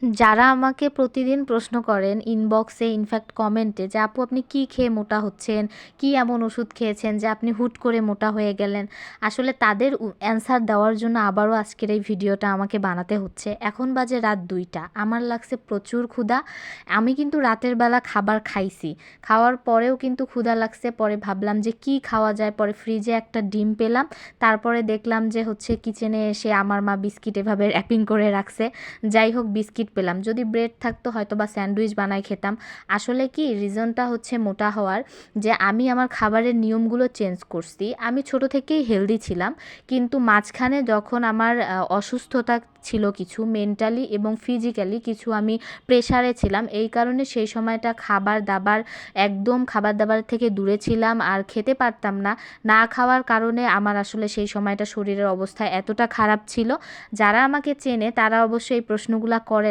যারা আমাকে প্রতিদিন প্রশ্ন করেন ইনবক্সে, ইনফ্যাক্ট কমেন্টে, যে আপু আপনি কি খেয়ে মোটা হচ্ছেন, কি এমন ওষুধ খেয়েছেন যে আপনি হুট করে মোটা হয়ে গেলেন, আসলে তাদের অ্যান্সার দেওয়ার জন্য আবারও আজকের এই ভিডিওটা আমাকে বানাতে হচ্ছে। এখন বাজে রাত 2টা, আমার লাগছে প্রচুর ক্ষুধা। আমি কিন্তু রাতের বেলা খাবার খাইছি, খাওয়ার পরেও কিন্তু ক্ষুধা লাগছে। পরে ভাবলাম যে কি খাওয়া যায়, পরে ফ্রিজে একটা ডিম পেলাম, তারপরে দেখলাম যে হচ্ছে কিচেনে এসে আমার মা বিস্কিট এভাবে র্যাপিং করে রাখছে। যাই হোক, বিস্কিট পেলাম, যদি ব্রেড থাকতো হয়তো বা স্যান্ডউইচ বানাই খেতাম। আসলে কি রিজনটা হচ্ছে মোটা হওয়ার, যে আমি আমার খাবারের নিয়মগুলো চেঞ্জ করছি। আমি ছোট থেকেই হেলদি ছিলাম, কিন্তু মাঝখানে যখন আমার অসুস্থতা ছিল কিছু, মেন্টালি এবং ফিজিক্যালি কিছু, আমি প্রেশারে ছিলাম, এই কারণে সেই সময়টা খাবার দাবার একদম খাবার দাবার থেকে দূরে ছিলাম আর খেতে পারতাম না। না খাওয়ার কারণে আমার আসলে সেই সময়টা শরীরের অবস্থা এতটা খারাপ ছিল। যারা আমাকে চেনে তারা অবশ্যই এই প্রশ্নগুলো করে